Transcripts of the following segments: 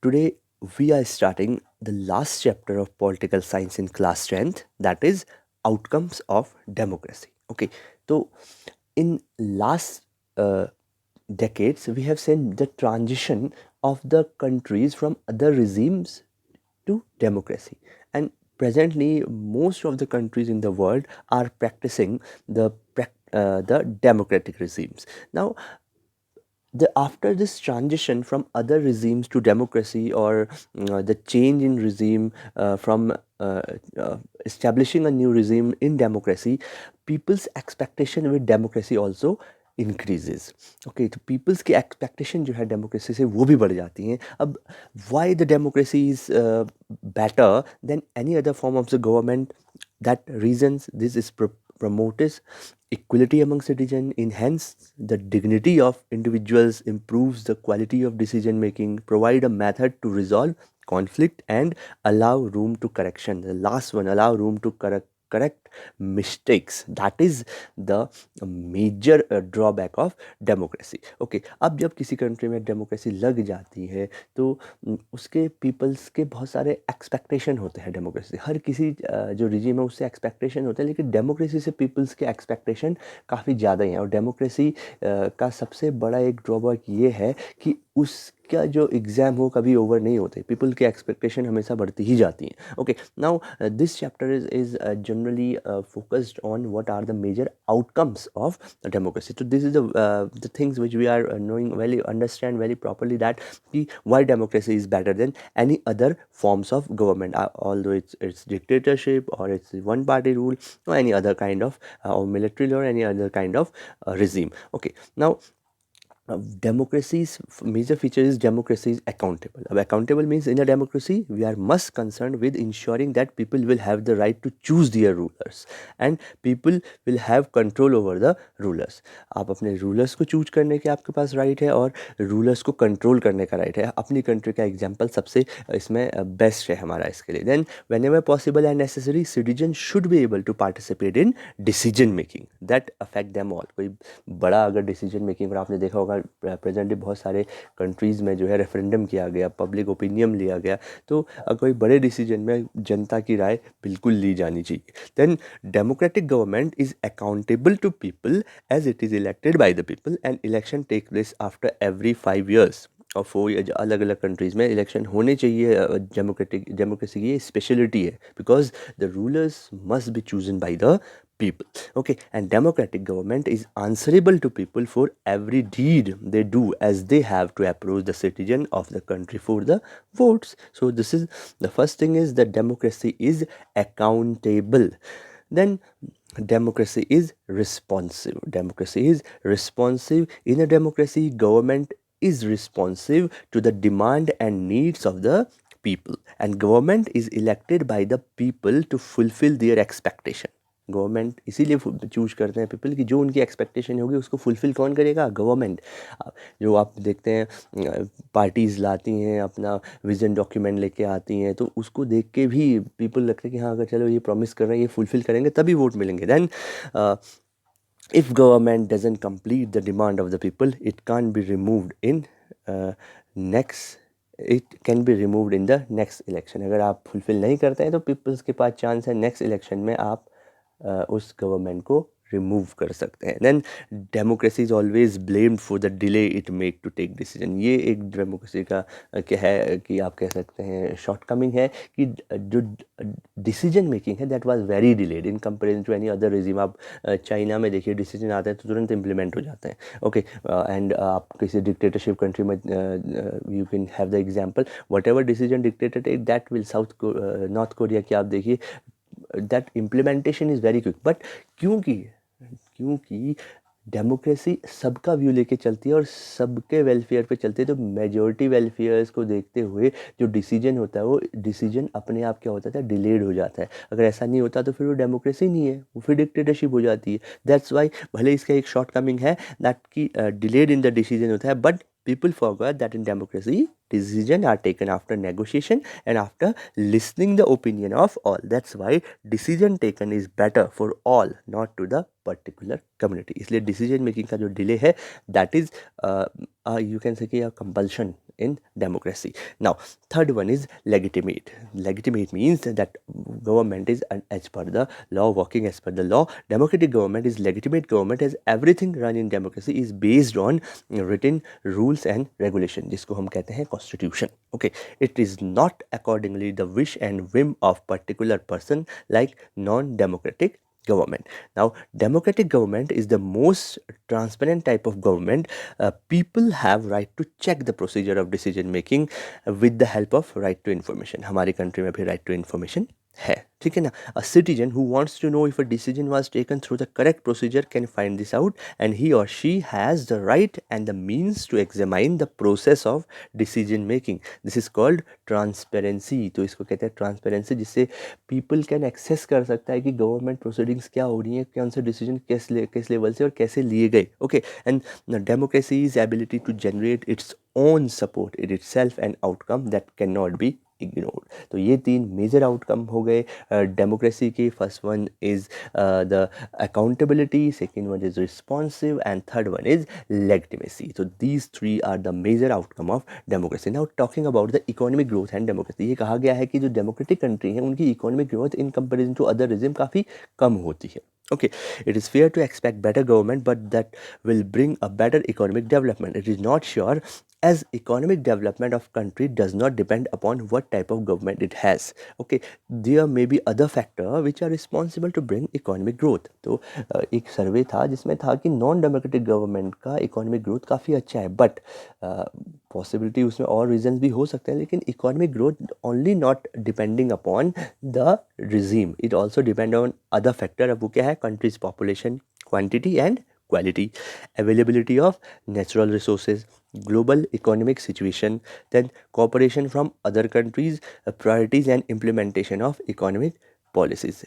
Today we are starting the last chapter of political science in class 10th, that is outcomes of democracy. Okay, so in last decades we have seen the transition of the countries from other regimes to democracy, and presently most of the countries in the world are practicing the democratic regimes. Now after this transition from other regimes to democracy, or the change in regime from establishing a new regime in democracy, people's expectation with democracy also increases. Okay, तो people's की expectation जो है democracy से वो भी बढ़ जाती हैं. अब why the democracy is better than any other form of the government? That reasons this is promotes equality among citizens, enhance the dignity of individuals, improves the quality of decision making, provide a method to resolve conflict, and allow room to correction. The last one, allow room to correct mistakes. That is the major drawback of democracy. Okay, अब जब किसी country में democracy लग जाती है तो उसके peoples के बहुत सारे एक्सपेक्टेशन होते हैं डेमोक्रेसी से. हर किसी जो रिजीम है उससे एक्सपेक्टेशन होते हैं, लेकिन डेमोक्रेसी से पीपल्स के एक्सपेक्टेशन काफ़ी ज़्यादा ही हैं. और डेमोक्रेसी का सबसे बड़ा एक ड्रॉबैक ये है कि उसका जो एग्ज़ाम हो कभी ओवर नहीं होते. पीपल की एक्सपेक्टेशन हमेशा बढ़ती ही जाती हैं. Okay, now this chapter is generally focused on what are the major outcomes of the democracy. So this is the things which we are knowing very, understand very properly, that why democracy is better than any other forms of government, although it's dictatorship or it's one party rule or any other kind of or military or any other kind of regime. Okay, now democracy's major feature is democracy is accountable. Accountable means in a democracy we are must concerned with ensuring that people will have the right to choose their rulers and people will have control over the rulers. आप अपने rulers को choose करने के आपके पास right है और rulers को control करने का राइट है. अपनी कंट्री का एग्जांपल सबसे इसमें बेस्ट है हमारा इसके लिए. Then whenever possible and necessary, citizens should be able to participate in decision making that affect them all. कोई बड़ा अगर डिसीजन मेकिंग, और आपने देखा होगा प्रेजेंटली बहुत सारे कंट्रीज़ में जो है रेफरेंडम किया गया, पब्लिक ओपिनियन लिया गया, तो कोई बड़े डिसीजन में जनता की राय बिल्कुल ली जानी चाहिए. Then democratic government is accountable to people as it is elected by the people and election take place after every 5 years. और 4 years अलग अलग कंट्रीज़ में इलेक्शन होने चाहिए. डेमोक्रेसी की स्पेशलिटी है because the rulers must be chosen by the people. Okay, and democratic government is answerable to people for every deed they do, as they have to approach the citizen of the country for the votes. So this is the first thing, is that democracy is accountable. Then democracy is responsive. Democracy is responsive. In a democracy, government is responsive to the demand and needs of the people, and government is elected by the people to fulfill their expectation. Government इसीलिए choose करते हैं people की जो उनकी expectation होगी उसको fulfil कौन करेगा? गवर्नमेंट. जो आप देखते हैं पार्टीज़ लाती हैं अपना विजन डॉक्यूमेंट लेके आती हैं, तो उसको देख के भी पीपल लगता है कि हाँ अगर चलो ये प्रॉमिस कर रहे हैं, ये फुलफिल करेंगे तभी वोट मिलेंगे. Then if government doesn't complete the demand of the people, it can't be removed in next it can be removed in the next election. अगर आप फुलफिल नहीं करते हैं तो पीपल्स के पास चांस है नेक्स्ट इलेक्शन में आप उस गवर्नमेंट को रिमूव कर सकते हैं. Then democracy is always blamed for the delay it make to take decision. ये एक डेमोक्रेसी का क्या है कि आप कह सकते हैं शॉर्ट कमिंग है कि जो डिसीजन मेकिंग है that was very delayed in comparison to any other regime. आप चाइना में देखिए डिसीजन आते हैं तो तुरंत इम्प्लीमेंट हो जाते हैं. ओके, एंड आप किसी डिक्टेटरशिप कंट्री में you can have the example whatever decision dictator take that will North Korea की आप देखिए that implementation is very quick. But क्योंकि डेमोक्रेसी सबका व्यू लेके चलती है और सबके वेलफेयर पे चलती है, तो मेजॉरिटी वेलफेयर्स को देखते हुए जो डिसीजन होता है वो डिसीजन अपने आप क्या होता है डिलेड हो जाता है. अगर ऐसा नहीं होता तो फिर वो डेमोक्रेसी नहीं है, वो फिर डिक्टेटरशिप हो जाती है. दैट्स वाई भले इसका एक शॉर्ट कमिंग है दैट की डिलेड इन द डिसीजन होता है, but people forget that in democracy decisions are taken after negotiation and after listening the opinion of all. That's why decision taken is better for all, not to the particular community. इसलिए decision making का जो delay है, that is you can say कि a compulsion in democracy. Now, third one is legitimate. Legitimate means that government is as per the law, working as per the law. Democratic government is legitimate government, as everything run in democracy is based on written rules and regulation, जिसको हम कहते हैं constitution. Okay, it is not accordingly the wish and whim of particular person like non-democratic government. Now, democratic government is the most transparent type of government. People have right to check the procedure of decision making with the help of right to information. हमारी country में भी right to information है, ठीक है ना. A citizen who wants to know if a decision was taken through the correct procedure can find this out, and he or she has the right and the means to examine the process of decision making. This is called transparency. तो इसको कहते हैं transparency, जिससे people can access कर सकता है कि government proceedings क्या हो रही हैं, कौन से decision किस level से और कैसे लिए गए. Okay, and the democracy is ability to generate its own support in itself and outcome that cannot be ignored. तो ये तीन मेजर आउटकम हो गए डेमोक्रेसी के. First one is the accountability, second one is responsive, and third one is legitimacy. तो these three are the major outcome of democracy. Now talking about the economic growth and democracy, ये कहा गया है कि जो democratic country है उनकी economic growth in comparison to other regime काफ़ी कम होती है. Okay, it is fair to expect better government, but that will bring a better economic development. It is not sure, as economic development of country does not depend upon what type of government it has. Okay, there may be other factor which are responsible to bring economic growth. तो एक सर्वे था जिसमें था कि non democratic government का economic growth काफ़ी अच्छा है, बट पॉसिबिलिटी उसमें और रीजंस भी हो सकते हैं, लेकिन economic growth only not depending upon the regime, it also depend on other factor. अब वो क्या है? Countries population, quantity and quality, availability of natural resources, global economic situation, then cooperation from other countries, priorities and implementation of economic policies.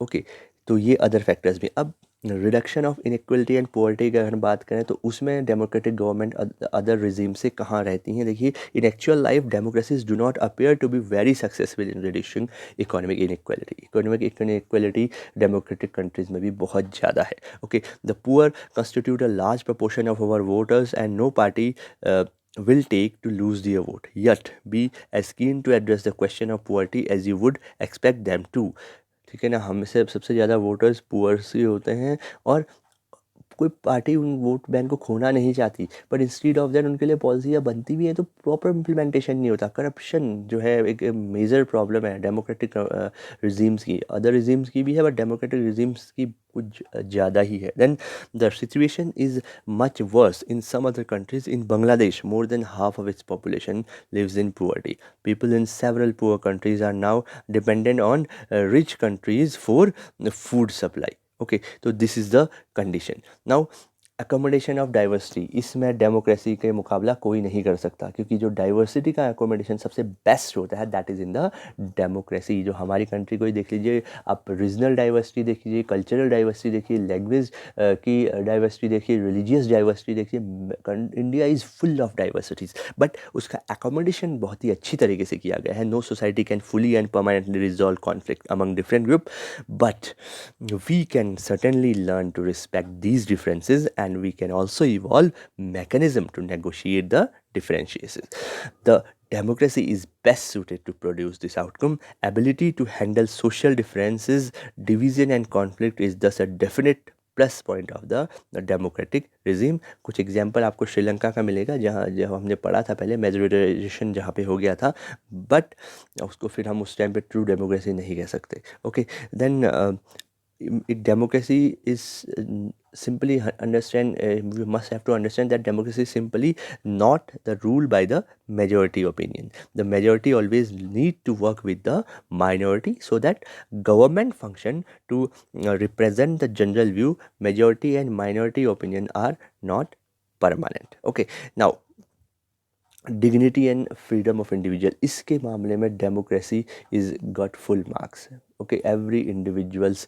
Okay, तो ये other factors भी. अब reduction of inequality and poverty की अगर हम बात करें तो उसमें डेमोक्रेटिक गवर्नमेंट अदर रिजीम से कहाँ रहती हैं? देखिए, in actual life democracies do not appear to be very successful in reducing economic inequality. Economic inequality democratic countries में भी बहुत ज़्यादा है. Okay, the poor constitute a large proportion of our voters and no party will take to lose their vote, yet be as keen to address the question of poverty as you would expect them to. ठीक है ना, हमसे सबसे ज़्यादा voters poors ही होते हैं, और कोई पार्टी उन वोट बैंक को खोना नहीं चाहती, पर इंस्टीड ऑफ दैट उनके लिए पॉलिसियाँ बनती भी हैं तो प्रॉपर इम्प्लीमेंटेशन नहीं होता. करप्शन जो है एक मेजर प्रॉब्लम है डेमोक्रेटिक रिजीम्स की. अदर रिजीम्स की भी है, बट डेमोक्रेटिक रिजीम्स की कुछ ज़्यादा ही है. Then the situation is much worse in some other countries. In Bangladesh, more than half of its population lives in poverty. People in several poor countries are now dependent on rich countries for food supply. Okay, तो this is the condition. Now accommodation of diversity, इसमें democracy के मुकाबला कोई नहीं कर सकता, क्योंकि जो डाइवर्सिटी का अकोमोडेशन सबसे बेस्ट होता है that is in the democracy. जो हमारी कंट्री को ही देख लीजिए आप, रीजनल डाइवर्सिटी देख लीजिए, कल्चरल डाइवर्सिटी देखिए, लैंग्वेज की डाइवर्सिटी देखिए, रिलीजियस डाइवर्सिटी देखिए. India is full of diversities, but उसका अकोमोडेशन बहुत ही अच्छी तरीके से किया गया है. No society can fully and permanently resolve conflict among different group, but we can certainly learn to respect these differences, and we can also evolve mechanism to negotiate the differentiations. The democracy is best suited to produce this outcome. Ability to handle social differences, division and conflict is thus a definite plus point of the democratic regime. कुछ example आपको श्रीलंका का मिलेगा, जहाँ जब हमने पढ़ा था पहले मेजोरिटाइजेशन जहाँ पे हो गया था, बट उसको फिर हम उस टाइम पे ट्रू डेमोक्रेसी नहीं कह सकते. Okay, then democracy is simply understand we must have to understand that democracy is simply not the rule by the majority opinion. The majority always need to work with the minority so that government function to represent the general view. Majority and minority opinion are not permanent. Okay, now dignity and freedom of individual, इसके मामले में democracy is got full marks. Okay, every individual's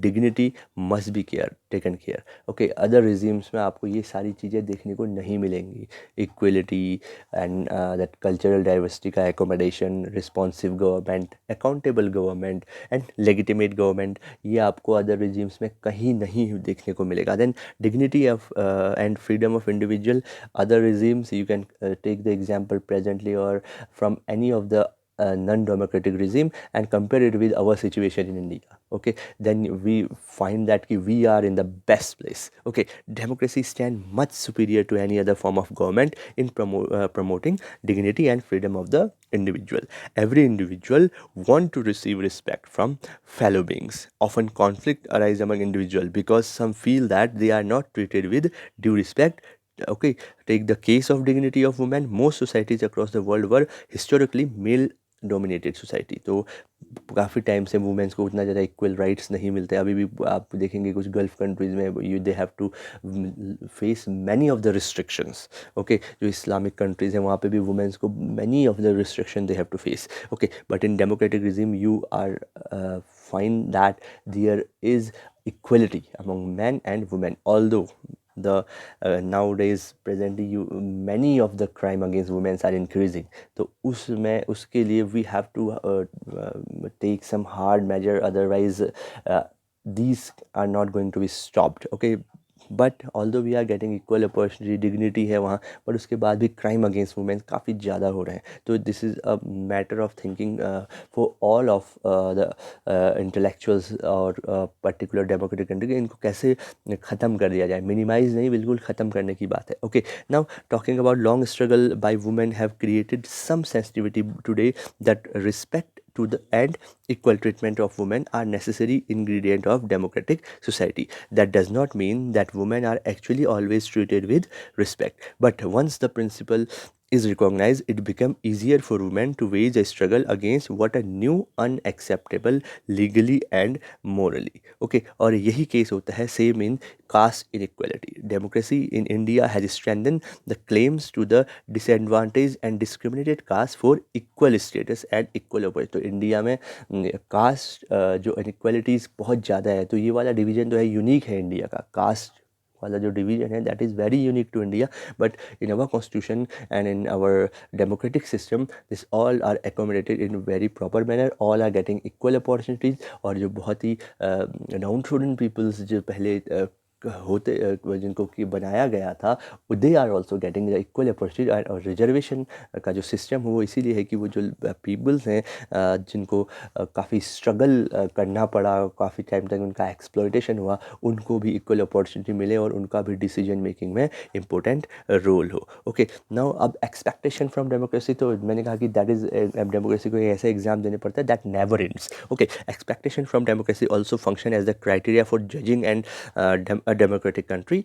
dignity must be taken care. Okay, other regimes में आपको ये सारी चीज़ें देखने को नहीं मिलेंगी. Equality and that cultural diversity का accommodation, responsive government, accountable government and legitimate government, ये आपको other regimes में कहीं नहीं देखने को मिलेगा. Then dignity of and freedom of individual, other regimes you can take the example presently or from any of the non-democratic regime and compare it with our situation in India. Okay, then we find that we are in the best place. Okay, democracy stand much superior to any other form of government in promoting dignity and freedom of the individual. Every individual want to receive respect from fellow beings. Often conflict arise among individuals because some feel that they are not treated with due respect. Okay, take the case of dignity of women. Most societies across the world were historically male dominated society. तो काफ़ी time से women's को उतना ज़्यादा equal rights नहीं मिलते. अभी भी आप देखेंगे कुछ गल्फ कंट्रीज़ में you they have to face many of the restrictions. Okay, जो इस्लामिक कंट्रीज़ हैं वहाँ पे भी वुमेंस को many of the restriction they have to face. Okay, but in democratic regime you are find that there is equality among men and women, although the nowadays presently many of the crime against women are increasing. तो उसमें उसके लिए we have to take some hard measure, otherwise these are not going to be stopped. Okay, but although we are getting equal opportunity, dignity है वहाँ, but उसके बाद भी crime against women काफ़ी ज़्यादा हो रहे हैं. तो this is a matter of thinking for all of the intellectuals और पर्टिकुलर डेमोक्रेटिक कंट्री. इनको कैसे ख़त्म कर दिया जाए, मिनिमाइज़ नहीं, बिल्कुल ख़त्म करने की बात है. Okay, now talking about long struggle by women have created some sensitivity today that respect to the and equal treatment of women are necessary ingredient of democratic society. That does not mean that women are actually always treated with respect, but once the principle is recognized, it becomes easier for women to wage a struggle against what a new unacceptable legally and morally. Okay, और यही case होता है same in caste inequality. Democracy in India has strengthened the claims to the disadvantaged and discriminated caste for equal status and equal opportunity. तो India में cast जो inequalities बहुत ज़्यादा है, तो ये वाला डिवीजन तो है, यूनिक है इंडिया का. कास्ट वाला जो डिवीजन है that is very unique to India, but in our constitution and in our democratic system this all are accommodated in very proper manner. All are getting equal opportunities. और जो बहुत ही down student peoples जो पहले होते जिनको कि बनाया गया था, they are also getting the equal opportunity. और रिजर्वेशन का जो सिस्टम है वो इसीलिए है कि वो जो पीपल्स हैं जिनको काफ़ी स्ट्रगल करना पड़ा, काफ़ी टाइम तक उनका एक्सप्लॉयटेशन हुआ, उनको भी इक्वल अपॉर्चुनिटी मिले और उनका भी डिसीजन मेकिंग में इम्पोर्टेंट रोल हो. ओके, नाउ अब एक्सपेक्टेशन फ्रॉम डेमोक्रेसी, तो मैंने कहा कि दैट इज़ डेमोक्रेसी को ऐसा एग्जाम देने पड़ता है that never ends. Okay, expectation from democracy also function as the criteria for judging and a democratic country.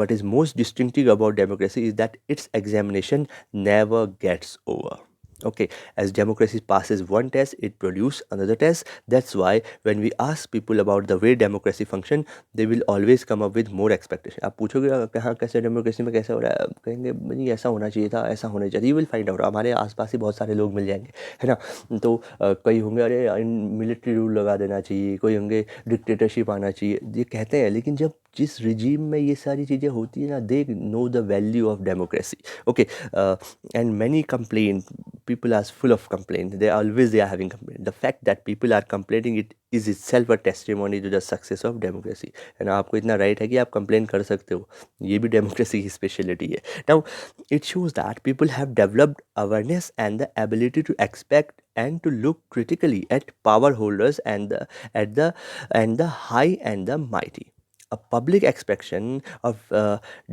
What is most distinctive about democracy is that its examination never gets over. Okay, as democracy passes one test, it produces another test. That's why when we ask people about the way democracy function, they will always come up with more expectation. आप पूछोगे कहाँ कैसे democracy में कैसे हो रहा है, कहेंगे नहीं ऐसा होना चाहिए था, ऐसा होना चाहिए. You will find out. हमारे आसपास ही बहुत सारे लोग मिल जाएंगे, है ना. तो कई होंगे अरे मिलिट्री रूल लगा देना चाहिए, कोई होंगे डिक्टेटरशिप आना चाहिए, ये कहते हैं. लेकिन जब जिस रिजीम में ये सारी चीज़ें होती है ना, they know the value of democracy. Okay, and many complain, people are full of complaint, they are having complaint. The fact that people are complaining it is itself a testimony to the success of democracy. है ना, आपको इतना right है कि आप complain कर सकते हो, ये भी डेमोक्रेसी की स्पेशलिटी है. Now it shows that people have developed awareness and the ability to expect and to look critically at power holders and the high and the mighty. A public expression of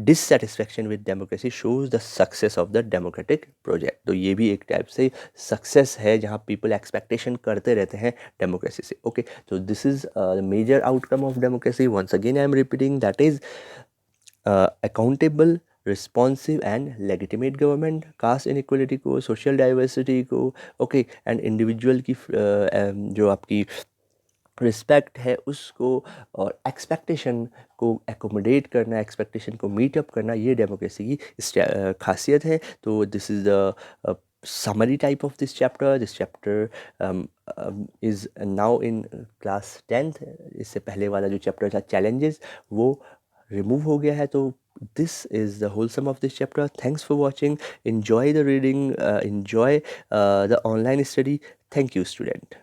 dissatisfaction with democracy shows the success of the democratic project. तो ये भी एक type से success है जहाँ people expectation करते रहते हैं डेमोक्रेसी से. Okay, so this is the major outcome of democracy. Once again I am repeating, that is accountable, responsive and legitimate government, caste inequality को, सोशल डाइवर्सिटी को, ओके, एंड इंडिविजुअल की जो आपकी respect है उसको, और एक्सपेक्टेशन को एकोमोडेट करना, एक्सपेक्टेशन को मीट अप करना, ये डेमोक्रेसी की खासियत है. तो this is the summary type of this chapter. This chapter is now in class 10th. इससे पहले वाला जो चैप्टर था challenges वो remove हो गया है. तो this is the whole sum of this chapter. Thanks for watching. Enjoy the reading, enjoy the online study. Thank you, student.